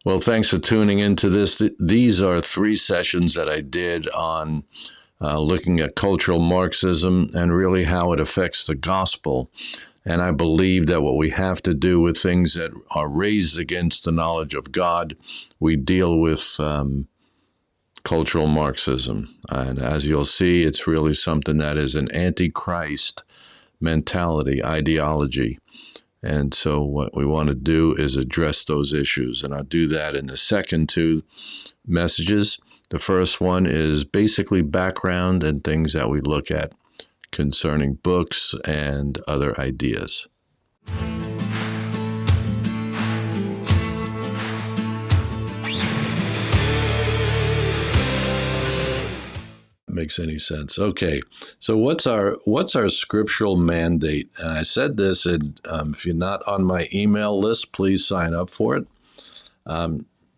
Well, thanks for tuning into this. These are three sessions that I did on looking at cultural Marxism and really how it affects the gospel. And I believe that what we have to do with things that are raised against the knowledge of God, we deal with cultural Marxism. And as you'll see, it's really something that is an antichrist mentality, ideology. And so what we want to do is address those issues. And I'll do that in the second two messages. The first one is basically background and things that we look at concerning books and other ideas. Makes any sense. Okay, so what's our scriptural mandate? And I said this, and if you're not on my email list, please sign up for it.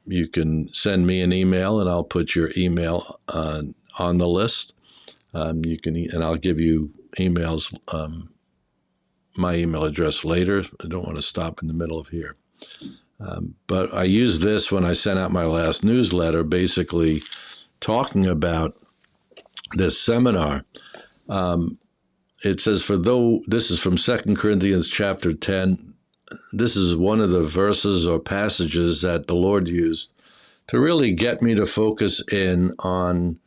You can send me an email, and I'll put your email on the list. You can, and I'll give you emails, my email address later. I don't want to stop in the middle of here. But I used this when I sent out my last newsletter, basically talking about this seminar. It says, this is from 2 Corinthians chapter 10. This is one of the verses or passages that the Lord used to really get me to focus in on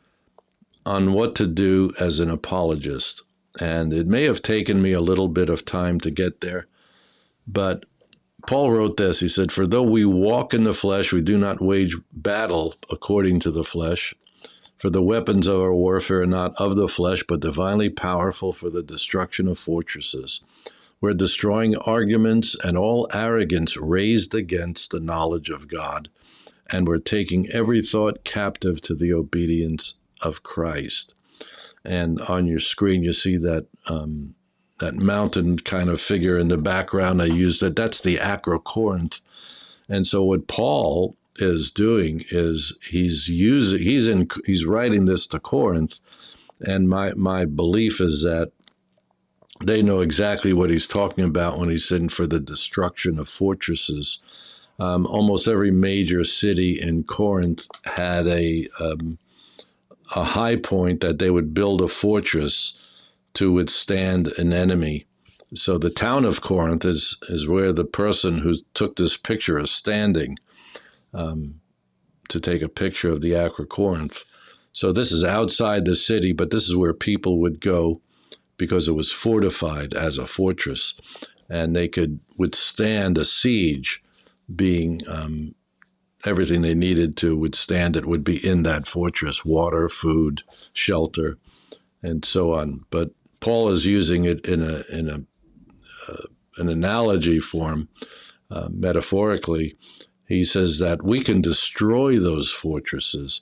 what to do as an apologist. And it may have taken me a little bit of time to get there, but Paul wrote this. He said, "For though we walk in the flesh, we do not wage battle according to the flesh. For the weapons of our warfare are not of the flesh, but divinely powerful for the destruction of fortresses. We're destroying arguments and all arrogance raised against the knowledge of God, and we're taking every thought captive to the obedience of Christ." And on your screen, you see that that mountain kind of figure in the background. I used it. That's the Acrocorinth. And so what Paul is doing is he's writing this to Corinth, and my belief is that they know exactly what he's talking about when he's saying for the destruction of fortresses. Almost every major city in Corinth had a high point that they would build a fortress to withstand an enemy. So the town of Corinth is where the person who took this picture is standing. To take a picture of the Acrocorinth. So this is outside the city, but this is where people would go because it was fortified as a fortress, and they could withstand a siege, being everything they needed to withstand it would be in that fortress: water, food, shelter, and so on. But Paul is using it in an analogy form, metaphorically. He says that we can destroy those fortresses.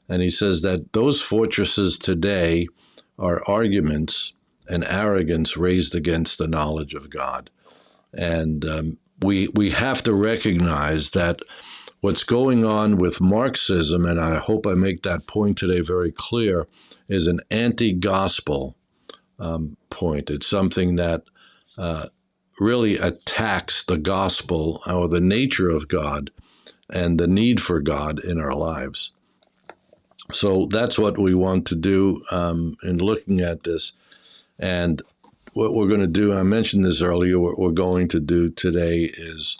And he says that those fortresses today are arguments and arrogance raised against the knowledge of God. And we have to recognize that what's going on with Marxism, and I hope I make that point today very clear, is an anti-gospel point. It's something that really attacks the gospel or the nature of God and the need for God in our lives. So that's what we want to do in looking at this. And what we're going to do, I mentioned this earlier, what we're going to do today is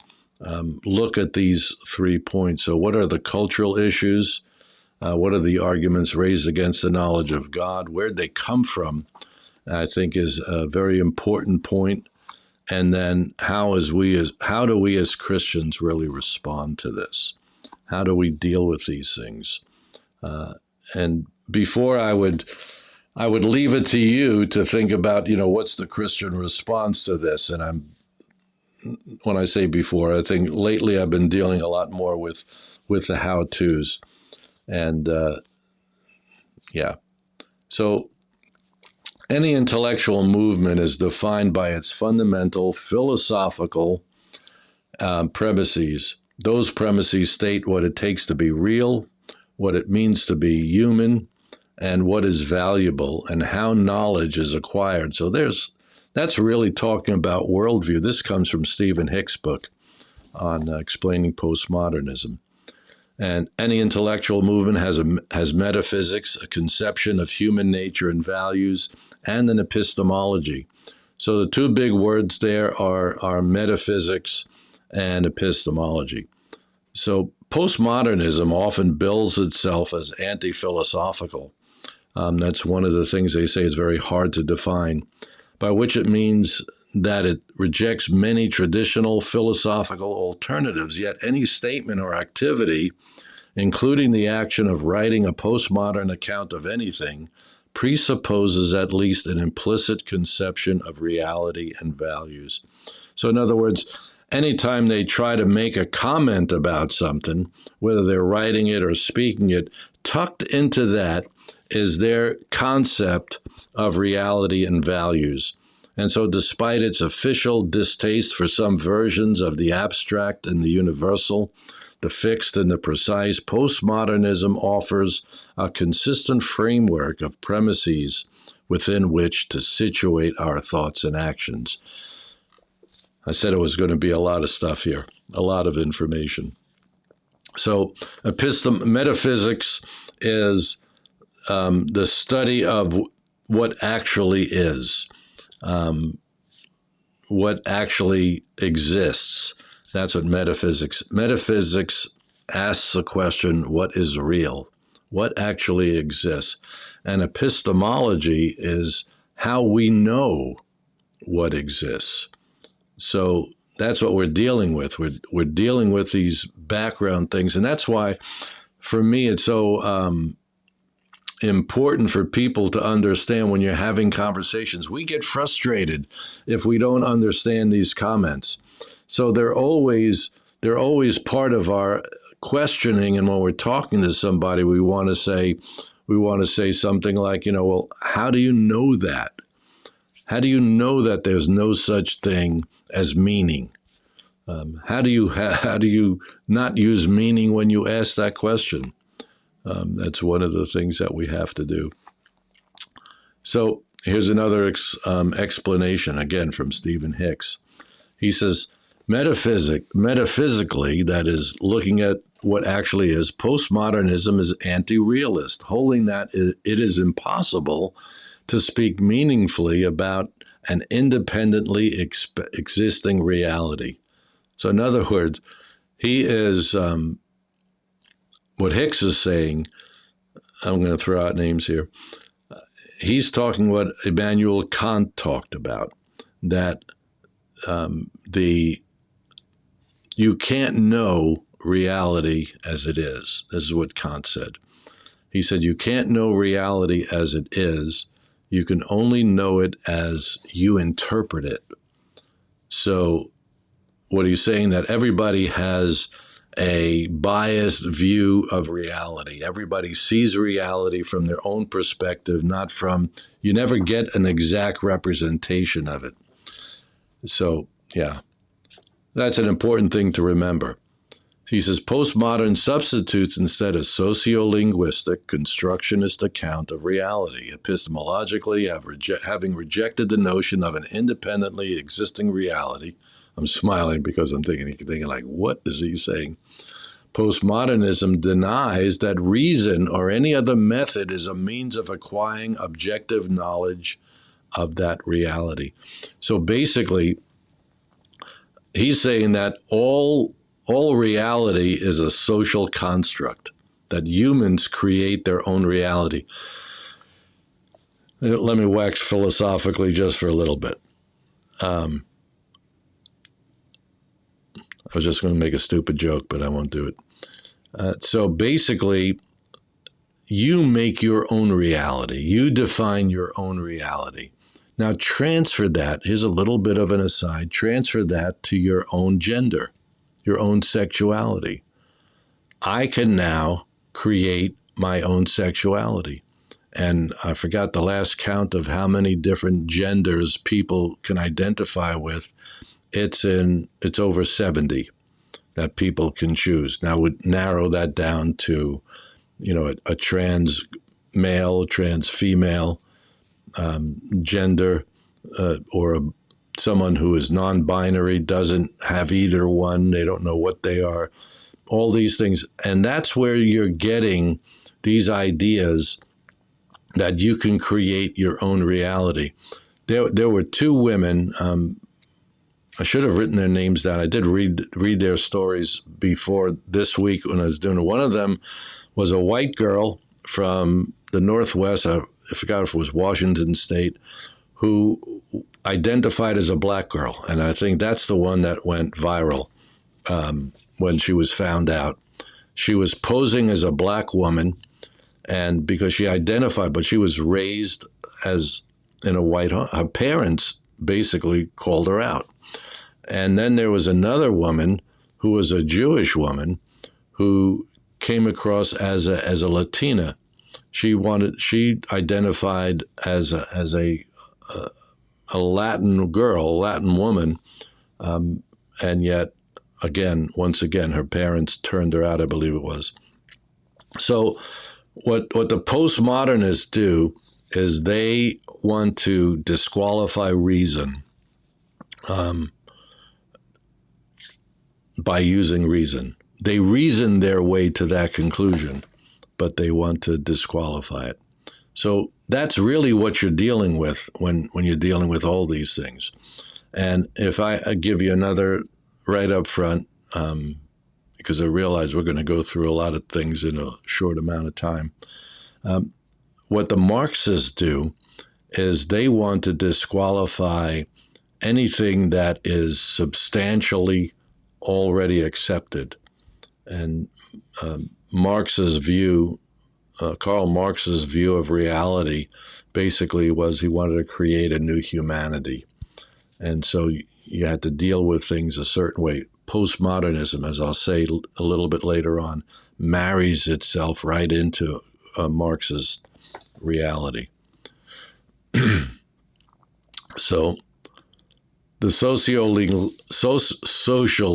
look at these 3 points. So what are the cultural issues? What are the arguments raised against the knowledge of God? Where'd they come from? I think is a very important point. And then how do we as Christians really respond to this? How do we deal with these things? And before I would leave it to you to think about, what's the Christian response to this? And when I say before, I think lately I've been dealing a lot more with the how-tos. And so any intellectual movement is defined by its fundamental philosophical premises. Those premises state what it takes to be real, what it means to be human, and what is valuable, and how knowledge is acquired. So that's really talking about worldview. This comes from Stephen Hick's book on explaining postmodernism. And any intellectual movement has metaphysics, a conception of human nature and values, and an epistemology. So the two big words there are metaphysics and epistemology. So postmodernism often bills itself as anti-philosophical. That's one of the things they say is very hard to define, by which it means that it rejects many traditional philosophical alternatives, yet any statement or activity, including the action of writing a postmodern account of anything, presupposes at least an implicit conception of reality and values. So in other words, anytime they try to make a comment about something, whether they're writing it or speaking it, tucked into that is their concept of reality and values. And so despite its official distaste for some versions of the abstract and the universal, the fixed and the precise, postmodernism offers a consistent framework of premises within which to situate our thoughts and actions. I said it was going to be a lot of stuff here, a lot of information. So metaphysics is the study of what actually is, what actually exists. That's what metaphysics asks the question, what is real? What actually exists? And epistemology is how we know what exists. So that's what we're dealing with. We're dealing with these background things. And that's why, for me, it's so important for people to understand when you're having conversations. We get frustrated if we don't understand these comments. So they're always part of our questioning. And when we're talking to somebody, we want to say something like, well, how do you know that? How do you know that there's no such thing as meaning? How do you not use meaning when you ask that question? That's one of the things that we have to do. So here's another explanation, again, from Stephen Hicks. He says, metaphysically, that is, looking at what actually is, postmodernism is anti-realist, holding that it is impossible to speak meaningfully about an independently existing reality. So in other words, he is, what Hicks is saying, I'm going to throw out names here, he's talking what Immanuel Kant talked about, that you can't know reality as it is. This is what Kant said. He said, you can't know reality as it is. You can only know it as you interpret it. So what he's saying, that everybody has a biased view of reality. Everybody sees reality from their own perspective, not from, you never get an exact representation of it. So, yeah, that's an important thing to remember. He says, postmodern substitutes instead a sociolinguistic constructionist account of reality, epistemologically having rejected the notion of an independently existing reality. I'm smiling because I'm thinking like, what is he saying? Postmodernism denies that reason or any other method is a means of acquiring objective knowledge of that reality. So basically, he's saying that all reality is a social construct, that humans create their own reality. Let me wax philosophically just for a little bit. I was just going to make a stupid joke, but I won't do it. So basically, you make your own reality. You define your own reality. Now transfer that, here's a little bit of an aside, transfer that to your own gender, your own sexuality. I can now create my own sexuality. And I forgot the last count of how many different genders people can identify with. It's over 70 that people can choose. Now would narrow that down to, a trans male, trans female gender, or someone who is non-binary, doesn't have either one. They don't know what they are. all these things. And that's where you're getting these ideas that you can create your own reality. There were two women. I should have written their names down. I did read their stories before this week when I was doing it. One of them was a white girl from the Northwest. I forgot if it was Washington State, who identified as a black girl. And I think that's the one that went viral when she was found out. She was posing as a black woman, and because she identified, but she was raised as in a white home. Her parents basically called her out. And then there was another woman who was a Jewish woman who came across as a Latina. She identified as a Latin girl, a Latin woman, and yet once again, her parents turned her out, I believe it was. So what the postmodernists do is they want to disqualify reason by using reason. They reason their way to that conclusion, but they want to disqualify it. So that's really what you're dealing with when you're dealing with all these things. And if I give you another right up front, because I realize we're going to go through a lot of things in a short amount of time, what the Marxists do is they want to disqualify anything that is substantially already accepted. And Marx's view, Karl Marx's view of reality basically was he wanted to create a new humanity. And so you had to deal with things a certain way. Postmodernism, as I'll say a little bit later on, marries itself right into Marx's reality. So the social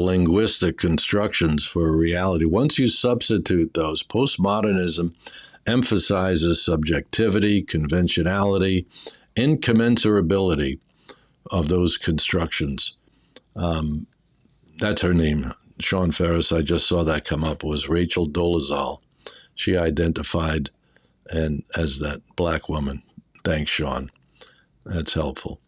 linguistic constructions for reality, once you substitute those, postmodernism emphasizes subjectivity, conventionality, incommensurability of those constructions. That's her name, Sean Ferris. I just saw that come up. It was Rachel Dolezal. She identified as that black woman. Thanks, Sean. That's helpful.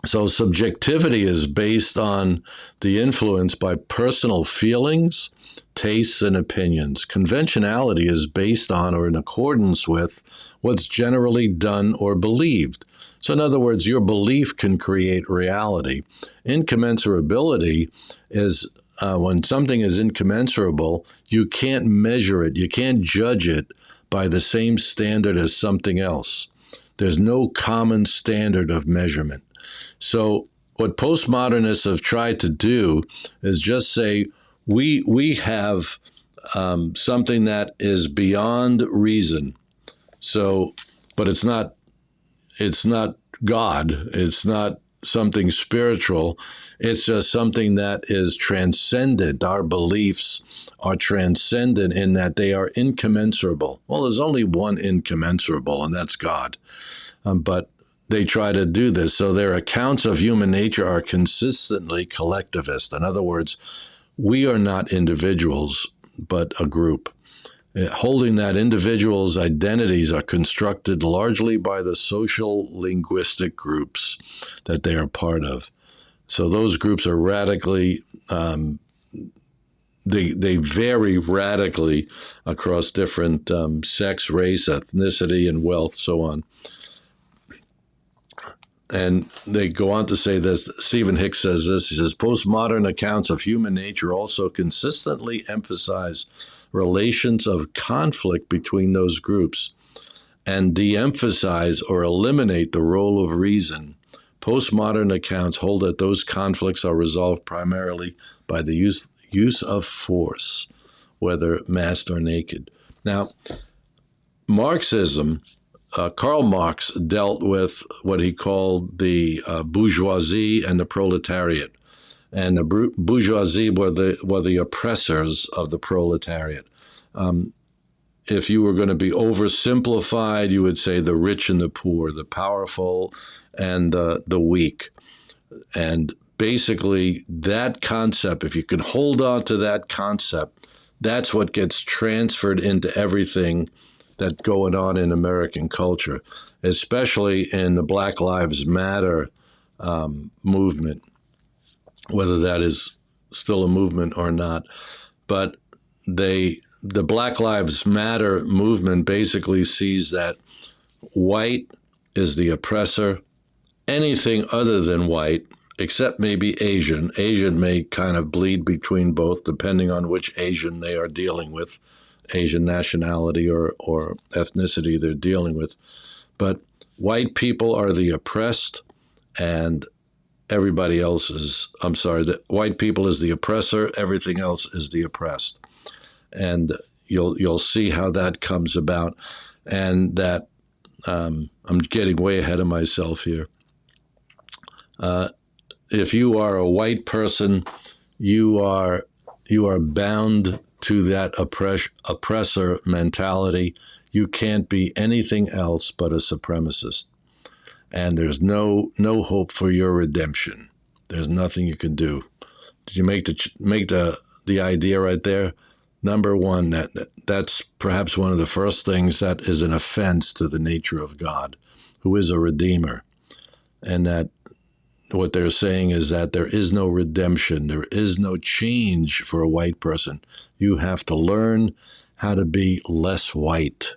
So subjectivity is based on the influence by personal feelings, tastes, and opinions. Conventionality is based on or in accordance with what's generally done or believed. So in other words, your belief can create reality. Incommensurability is when something is incommensurable, you can't measure it, you can't judge it by the same standard as something else. There's no common standard of measurement. So what postmodernists have tried to do is just say, we have something that is beyond reason. So, but it's not God. It's not something spiritual. It's just something that is transcendent. Our beliefs are transcendent in that they are incommensurable. Well, there's only one incommensurable, and that's God. But they try to do this. So their accounts of human nature are consistently collectivist. In other words, we are not individuals, but a group. Holding that individuals' identities are constructed largely by the social linguistic groups that they are part of. So those groups are radically, they vary radically across different sex, race, ethnicity, and wealth, so on. And they go on to say that Stephen Hicks says this. He says, postmodern accounts of human nature also consistently emphasize relations of conflict between those groups and de-emphasize or eliminate the role of reason. Postmodern accounts hold that those conflicts are resolved primarily by the use of force, whether masked or naked. Now, Marxism, Karl Marx dealt with what he called the bourgeoisie and the proletariat. And the bourgeoisie were the oppressors of the proletariat. If you were going to be oversimplified, you would say the rich and the poor, the powerful and the weak. And basically that concept, if you can hold on to that concept, that's what gets transferred into everything that's going on in American culture, especially in the Black Lives Matter movement, whether that is still a movement or not. But the Black Lives Matter movement basically sees that white is the oppressor. Anything other than white, except maybe Asian. Asian may kind of bleed between both, depending on which Asian they are dealing with, Asian nationality or ethnicity they're dealing with. But white people are the oppressed, and everybody else is, the white people is the oppressor, everything else is the oppressed. And you'll see how that comes about, and that I'm getting way ahead of myself here. If you are a white person, you are bound to that oppressor mentality. You can't be anything else but a supremacist, and there's no hope for your redemption. There's nothing you can do. Did you make the idea right there? Number one, that's perhaps one of the first things that is an offense to the nature of God, who is a redeemer, and that what they're saying is that there is no redemption, there is no change for a white person. You have to learn how to be less white,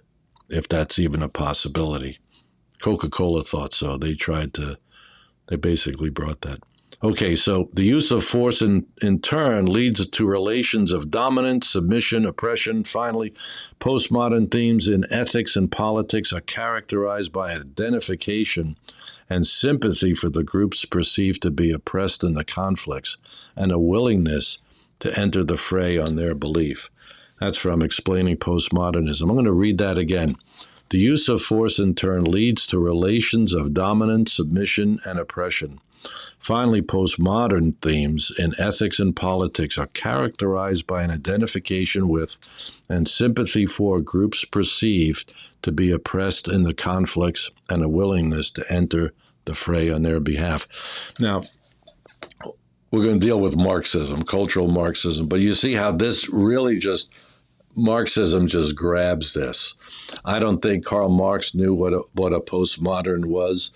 if that's even a possibility. Coca-Cola thought so. They basically brought that. Okay, so the use of force in turn leads to relations of dominance, submission, oppression. Finally, postmodern themes in ethics and politics are characterized by identification and sympathy for the groups perceived to be oppressed in the conflicts, and a willingness to enter the fray on their belief. That's from Explaining Postmodernism. I'm going to read that again. The use of force in turn leads to relations of dominance, submission, and oppression. Finally, postmodern themes in ethics and politics are characterized by an identification with and sympathy for groups perceived to be oppressed in the conflicts and a willingness to enter the fray on their behalf. Now, we're going to deal with Marxism, cultural Marxism, but you see how this really Marxism just grabs this. I don't think Karl Marx knew what a postmodern was.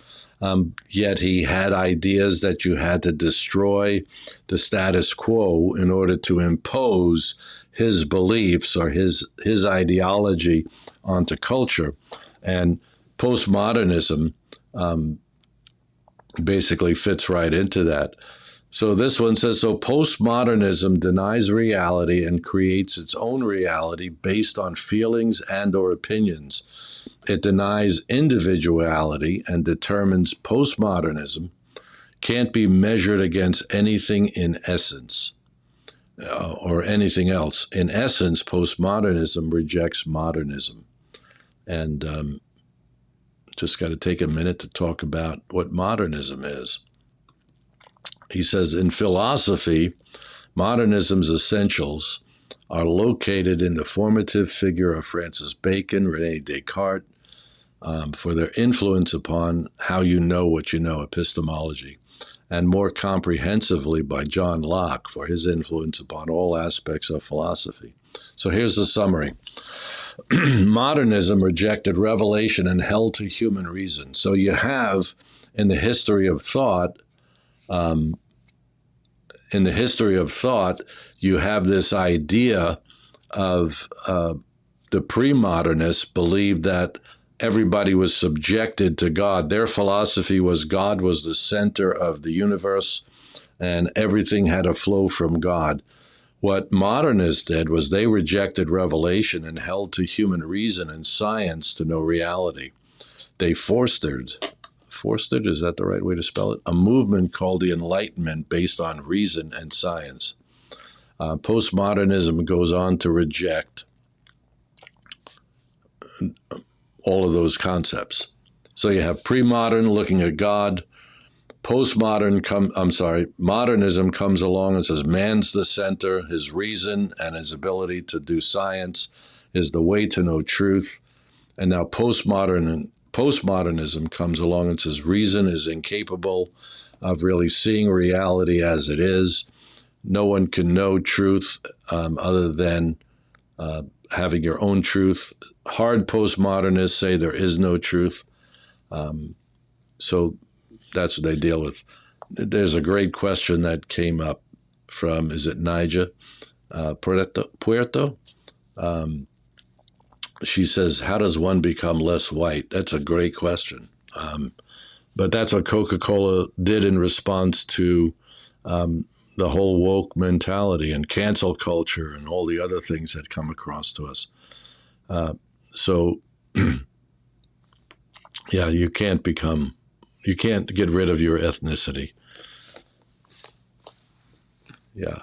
Yet he had ideas that you had to destroy the status quo in order to impose his beliefs or his ideology onto culture. And postmodernism basically fits right into that. So this one says, so postmodernism denies reality and creates its own reality based on feelings and or opinions. It denies individuality and determines postmodernism can't be measured against anything in essence or anything else. In essence, postmodernism rejects modernism. And just got to take a minute to talk about what modernism is. He says, in philosophy, modernism's essentials are located in the formative figure of Francis Bacon, René Descartes, for their influence upon how you know what you know, epistemology, and more comprehensively by John Locke for his influence upon all aspects of philosophy. So here's the summary. Modernism rejected revelation and held to human reason. So you have, in the history of thought, you have this idea of the pre-modernists believed that everybody was subjected to God. Their philosophy was God was the center of the universe and everything had to flow from God. What modernists did was they rejected revelation and held to human reason and science to know reality. They fostered, is that the right way to spell it? A movement called the Enlightenment based on reason and science. Postmodernism goes on to reject all of those concepts. So you have pre-modern looking at God. Modernism comes along and says man's the center, his reason and his ability to do science is the way to know truth. And now postmodernism comes along and says reason is incapable of really seeing reality as it is. No one can know truth other than having your own truth. Hard postmodernists say there is no truth. So that's what they deal with. There's a great question that came up from, is it Naija Puerto? She says, how does one become less white? That's a great question. But that's what Coca-Cola did in response to the whole woke mentality and cancel culture and all the other things that come across to us. So, yeah, you can't get rid of your ethnicity. Yeah.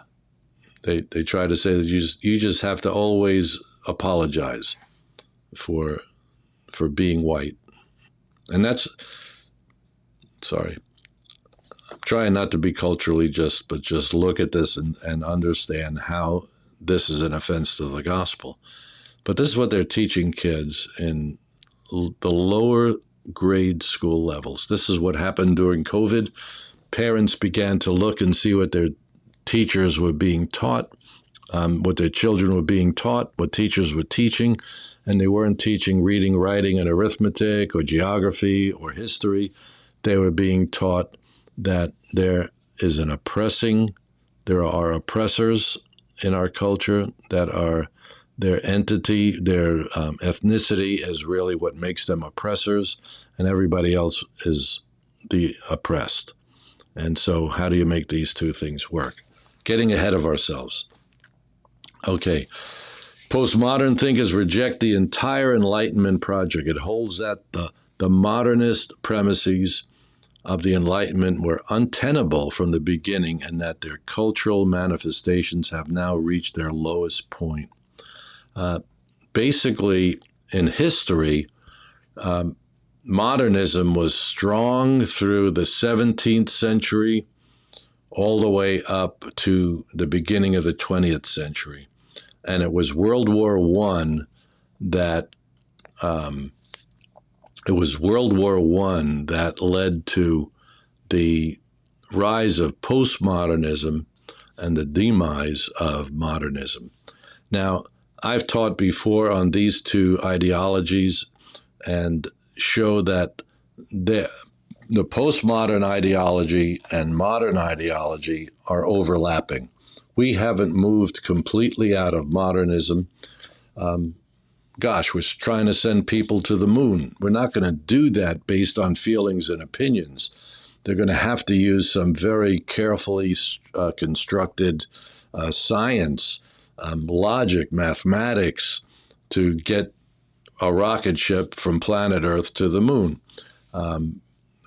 They try to say that you just have to always apologize for being white. And that's, sorry, I'm trying not to be culturally just, but just look at this and understand how this is an offense to the gospel. But this is what they're teaching kids in the lower grade school levels. This is what happened during COVID. Parents began to look and see what their teachers were being taught, what their children were being taught, what teachers were teaching, and they weren't teaching reading, writing, and arithmetic, or geography, or history. They were being taught that there are oppressors in our culture, that are their entity, their ethnicity is really what makes them oppressors, and everybody else is the oppressed. And so how do you make these two things work? Getting ahead of ourselves. Okay. Postmodern thinkers reject the entire Enlightenment project. It holds that the modernist premises of the Enlightenment were untenable from the beginning and that their cultural manifestations have now reached their lowest point. Basically, in history, modernism was strong through the 17th century all the way up to the beginning of the 20th century. And it was World War I that led to the rise of postmodernism and the demise of modernism. Now, I've taught before on these two ideologies and show that the postmodern ideology and modern ideology are overlapping. We haven't moved completely out of modernism. We're trying to send people to the moon. We're not going to do that based on feelings and opinions. They're going to have to use some very carefully constructed science, logic, mathematics to get a rocket ship from planet Earth to the moon.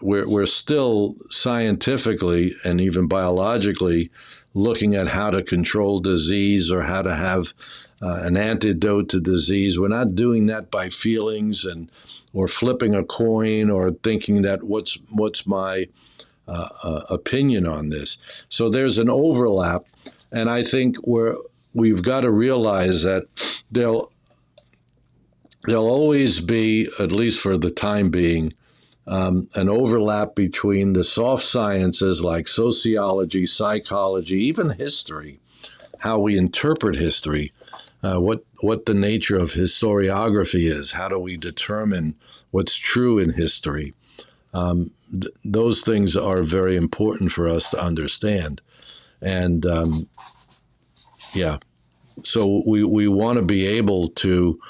We're still scientifically and even biologically looking at how to control disease or how to have an antidote to disease. We're not doing that by feelings or flipping a coin or thinking that what's my opinion on this. So there's an overlap, and I think we've got to realize that there'll always be, at least for the time being, an overlap between the soft sciences like sociology, psychology, even history, how we interpret history, what the nature of historiography is, how do we determine what's true in history. Those things are very important for us to understand. And so we want to be able to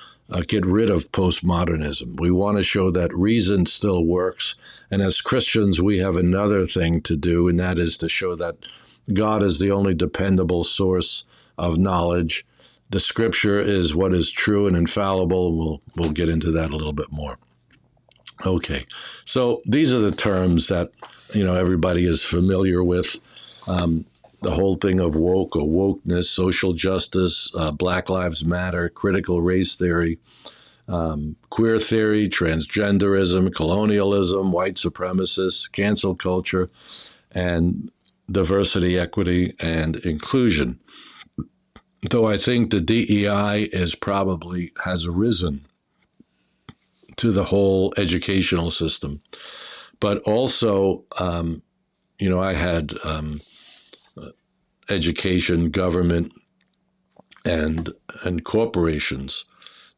get rid of postmodernism. We want to show that reason still works. And as Christians, we have another thing to do, and that is to show that God is the only dependable source of knowledge. The scripture is what is true and infallible. We'll get into that a little bit more. Okay, so these are the terms that everybody is familiar with. The whole thing of woke or wokeness, social justice, Black Lives Matter, critical race theory, queer theory, transgenderism, colonialism, white supremacists, cancel culture, and diversity, equity, and inclusion. Though I think the DEI has risen to the whole educational system, but also I had education, government, and corporations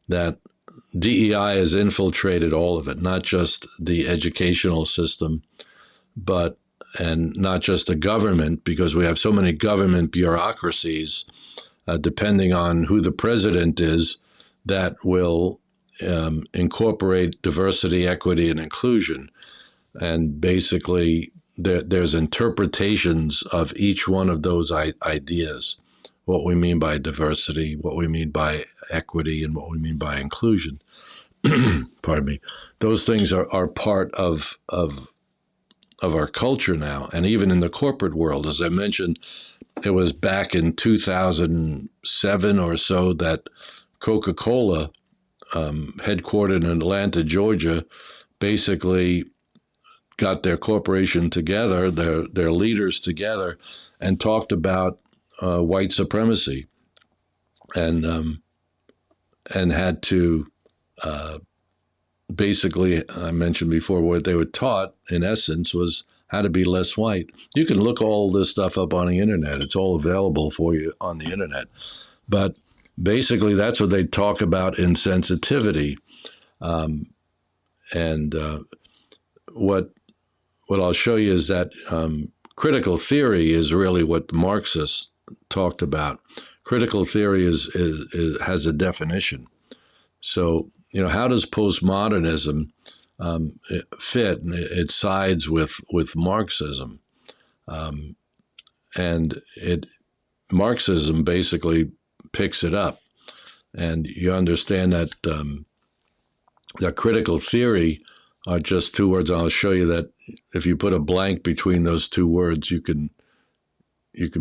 that DEI has infiltrated all of it, not just the educational system, but and not just the government, because we have so many government bureaucracies, depending on who the president is, that will incorporate diversity, equity, and inclusion. And basically, there's interpretations of each one of those ideas, what we mean by diversity, what we mean by equity, and what we mean by inclusion. Pardon me. Those things are part of our culture now. And even in the corporate world, as I mentioned, it was back in 2007 or so that Coca-Cola, headquartered in Atlanta, Georgia, basically got their corporation together, their leaders together, and talked about white supremacy, and had to basically, I mentioned before, what they were taught in essence was how to be less white. You can look all this stuff up on the internet; it's all available for you on the internet. But basically, that's what they talk about in sensitivity, and what I'll show you is that critical theory is really what Marxists talked about. Critical theory has a definition. So, how does postmodernism fit? It sides with Marxism, and Marxism basically picks it up. And you understand that that critical theory are just two words. I'll show you that if you put a blank between those two words, you can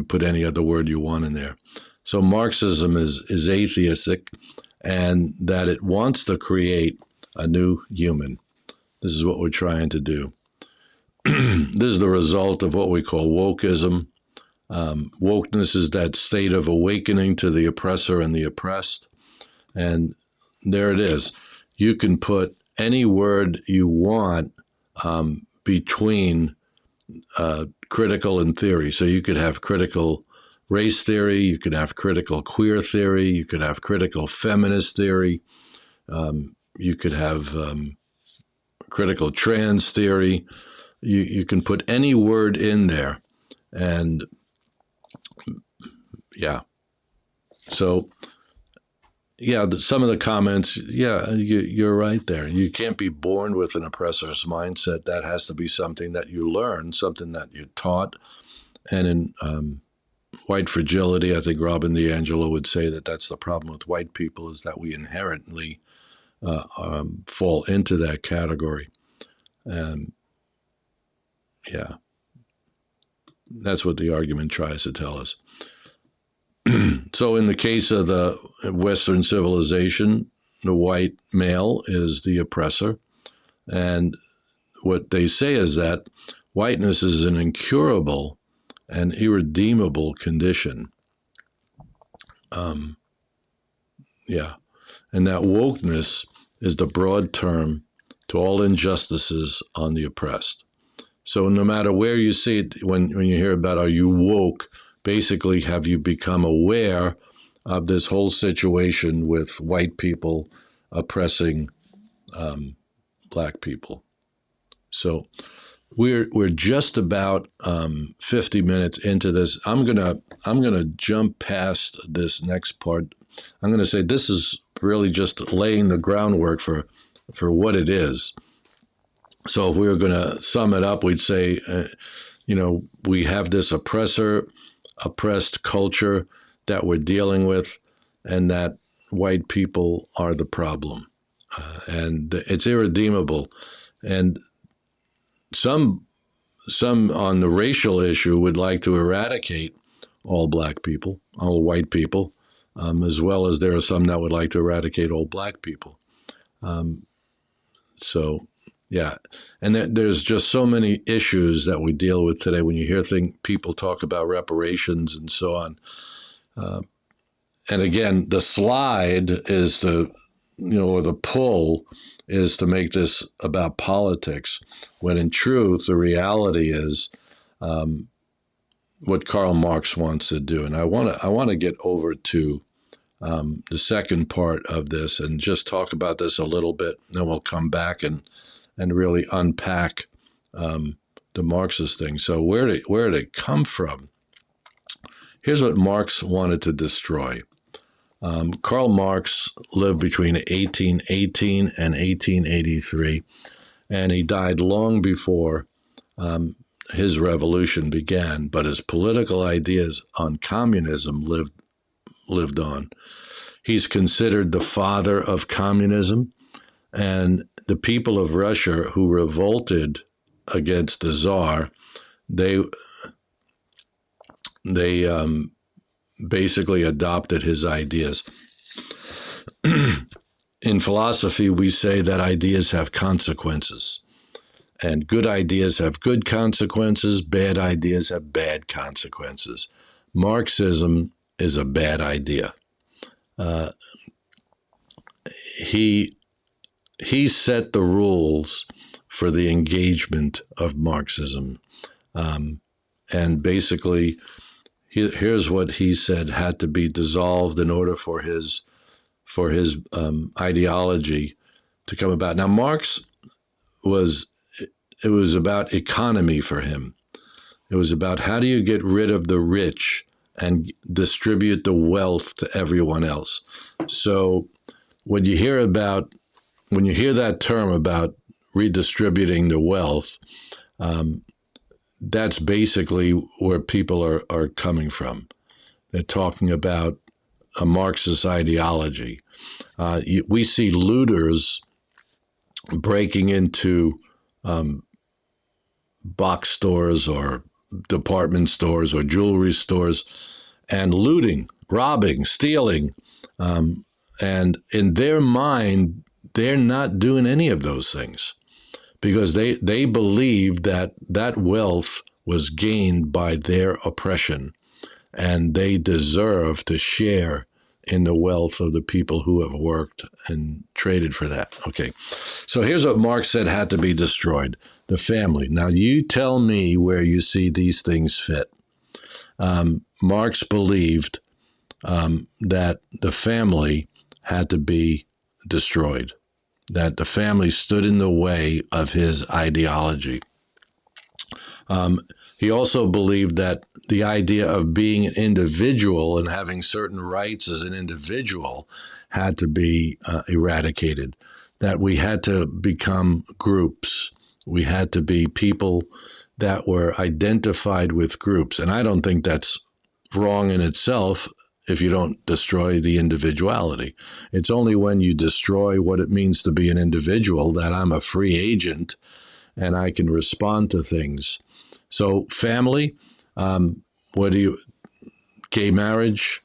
put any other word you want in there. So Marxism is atheistic, and that it wants to create a new human. This is what we're trying to do. This is the result of what we call wokeism. Wokeness is that state of awakening to the oppressor and the oppressed. And there it is. You can put any word you want between critical and theory. So you could have critical race theory, you could have critical queer theory, you could have critical feminist theory, you could have critical trans theory. You can put any word in there. And yeah. So yeah, some of the comments, yeah, you're right there. You can't be born with an oppressor's mindset. That has to be something that you learn, something that you're taught. And in white fragility, I think Robin DiAngelo would say that that's the problem with white people, is that we inherently fall into that category. And yeah, that's what the argument tries to tell us. So in the case of the Western civilization, the white male is the oppressor. And what they say is that whiteness is an incurable and irredeemable condition. Yeah. And that wokeness is the broad term to all injustices on the oppressed. So no matter where you see it, when you hear about are you woke, basically have you become aware of this whole situation with white people oppressing black people. So we're just about 50 minutes into this. I'm gonna jump past this next part. I'm gonna say this is really just laying the groundwork for what it is. So if we were going to sum it up, we'd say, we have this oppressed culture that we're dealing with, and that white people are the problem. And it's irredeemable. And some on the racial issue would like to eradicate all black people, all white people, as well as there are some that would like to eradicate all black people. So, yeah. And there's just so many issues that we deal with today when you hear people talk about reparations and so on. And again, the slide is or the pull is to make this about politics, when in truth, the reality is what Karl Marx wants to do. And I want to get over to the second part of this and just talk about this a little bit. Then we'll come back and really unpack the Marxist thing. So where did it come from? Here's what Marx wanted to destroy. Karl Marx lived between 1818 and 1883, and he died long before his revolution began, but his political ideas on communism lived on. He's considered the father of communism, and the people of Russia who revolted against the Tsar, they basically adopted his ideas. In philosophy, we say that ideas have consequences, and good ideas have good consequences, bad ideas have bad consequences. Marxism is a bad idea. He set the rules for the engagement of Marxism, and basically, here's what he said had to be dissolved in order for his ideology to come about. Now, Marx it was about economy for him. It was about how do you get rid of the rich and distribute the wealth to everyone else. So when you hear that term about redistributing the wealth, that's basically where people are coming from. They're talking about a Marxist ideology. We see looters breaking into box stores or department stores or jewelry stores and looting, robbing, stealing. And in their mind, they're not doing any of those things because they believe that wealth was gained by their oppression, and they deserve to share in the wealth of the people who have worked and traded for that. Okay, so here's what Marx said had to be destroyed: the family. Now you tell me where you see these things fit. Marx believed that the family had to be destroyed, that the family stood in the way of his ideology. He also believed that the idea of being an individual and having certain rights as an individual had to be eradicated, that we had to become groups. We had to be people that were identified with groups. And I don't think that's wrong in itself if you don't destroy the individuality. It's only when you destroy what it means to be an individual that I'm a free agent and I can respond to things. So family, gay marriage,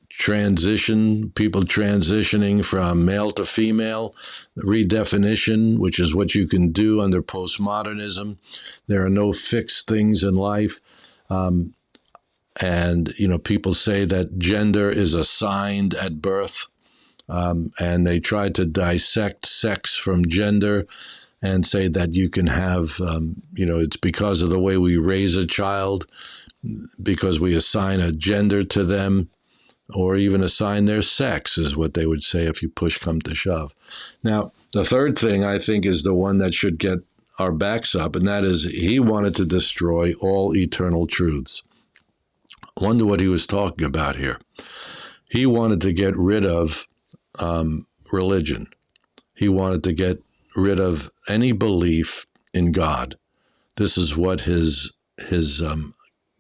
transition, people transitioning from male to female, redefinition, which is what you can do under postmodernism. There are no fixed things in life. And, people say that gender is assigned at birth, and they try to dissect sex from gender and say that you can have, it's because of the way we raise a child, because we assign a gender to them, or even assign their sex, is what they would say if you push come to shove. Now, the third thing I think is the one that should get our backs up, and that is he wanted to destroy all eternal truths. I wonder what he was talking about here. He wanted to get rid of religion. He wanted to get rid of any belief in God. This is what his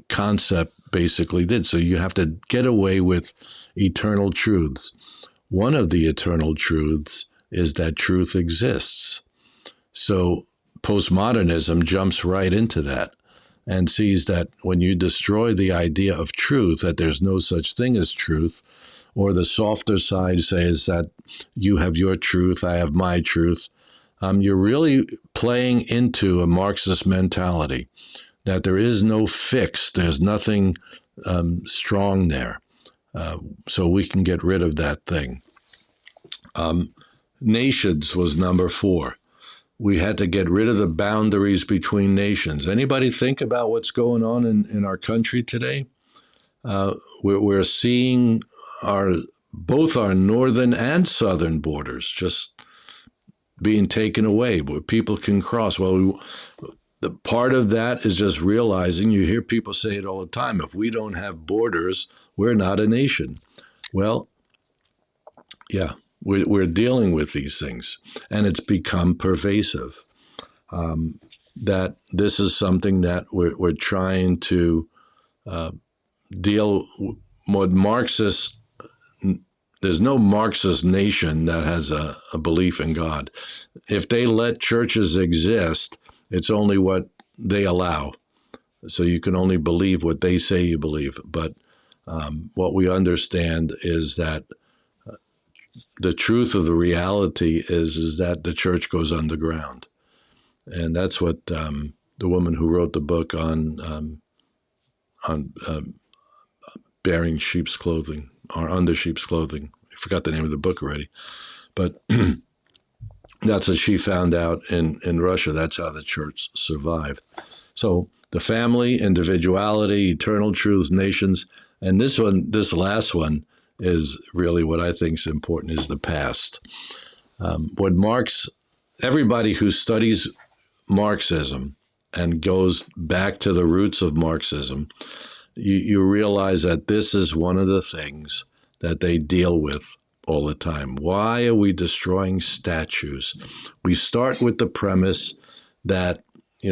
concept basically did. So you have to get away with eternal truths. One of the eternal truths is that truth exists. So postmodernism jumps right into that and sees that when you destroy the idea of truth, that there's no such thing as truth, or the softer side says that you have your truth, I have my truth, you're really playing into a Marxist mentality, that there is no fix, there's nothing strong there. So we can get rid of that thing. Nations was number 4. we had to get rid of the boundaries between nations. Anybody think about what's going on in our country today? We're seeing both our northern and southern borders just being taken away, where people can cross. Well, the part of that is just realizing, you hear people say it all the time, if we don't have borders, we're not a nation. Well, yeah, we're dealing with these things, and it's become pervasive. That this is something that we're trying to deal with. Marxist, there's no Marxist nation that has a belief in God. If they let churches exist, it's only what they allow. So you can only believe what they say you believe. But what we understand is that the truth of the reality is that the church goes underground. And that's what the woman who wrote the book on bearing sheep's clothing, or under sheep's clothing, I forgot the name of the book already, but that's what she found out in Russia. That's how the church survived. So the family, individuality, eternal truths, nations, and this last one is really what I think is important, is the past. Everybody who studies Marxism and goes back to the roots of Marxism, you realize that this is one of the things that they deal with all the time. Why are we destroying statues? We start with the premise that,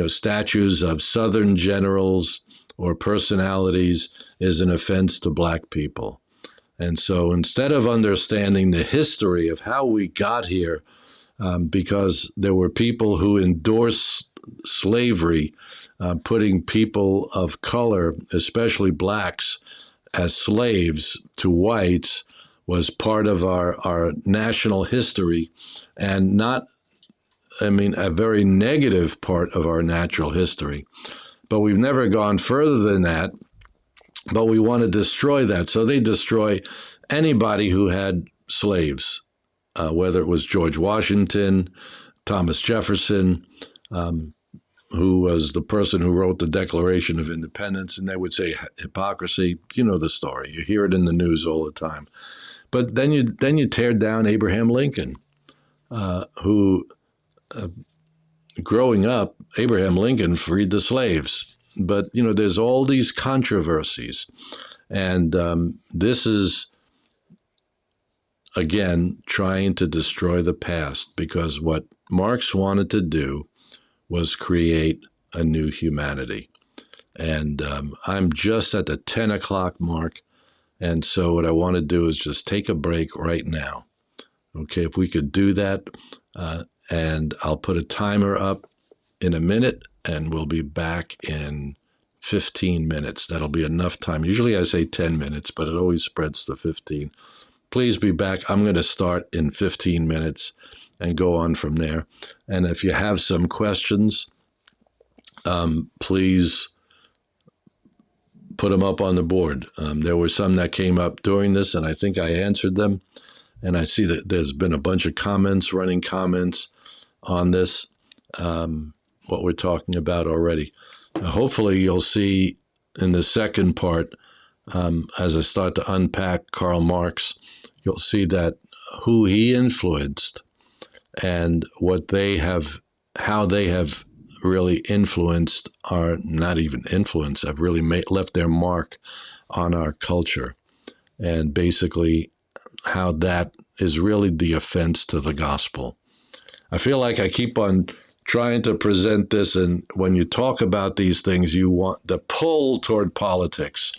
statues of Southern generals or personalities is an offense to Black people. And so instead of understanding the history of how we got here, because there were people who endorsed slavery, putting people of color, especially blacks, as slaves to whites, was part of our national history, and a very negative part of our natural history. But we've never gone further than that, but we want to destroy that. So they destroy anybody who had slaves, whether it was George Washington, Thomas Jefferson, who was the person who wrote the Declaration of Independence, and they would say hypocrisy. You know the story. You hear it in the news all the time. But then you tear down Abraham Lincoln, who, growing up, Abraham Lincoln freed the slaves. But, there's all these controversies. And this is, again, trying to destroy the past, because what Marx wanted to do was create a new humanity. And I'm just at the 10 o'clock mark. And so what I want to do is just take a break right now. Okay, if we could do that, and I'll put a timer up in a minute, and we'll be back in 15 minutes. That'll be enough time. Usually I say 10 minutes, but it always spreads to 15. Please be back. I'm going to start in 15 minutes and go on from there. And if you have some questions, please put them up on the board. There were some that came up during this, and I think I answered them. And I see that there's been a bunch of running comments on this, what we're talking about already. Hopefully you'll see in the second part, as I start to unpack Karl Marx, you'll see that who he influenced and how they have really influenced, or not even influenced, have really left their mark on our culture, and basically how that is really the offense to the gospel. I feel like I keep on trying to present this, and when you talk about these things, you want the pull toward politics.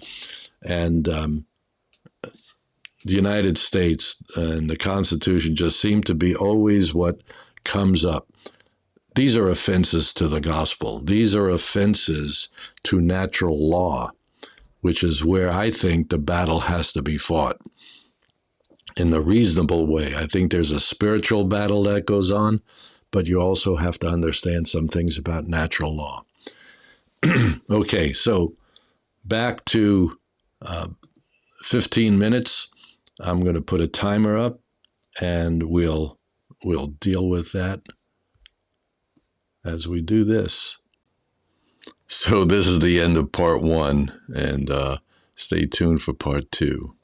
And the United States and the Constitution just seem to be always what comes up. These are offenses to the gospel. These are offenses to natural law, which is where I think the battle has to be fought in the reasonable way. I think there's a spiritual battle that goes on, but you also have to understand some things about natural law. Okay, so back to 15 minutes. I'm going to put a timer up, and we'll deal with that. as we do this. So this is the end of part 1, and stay tuned for part 2.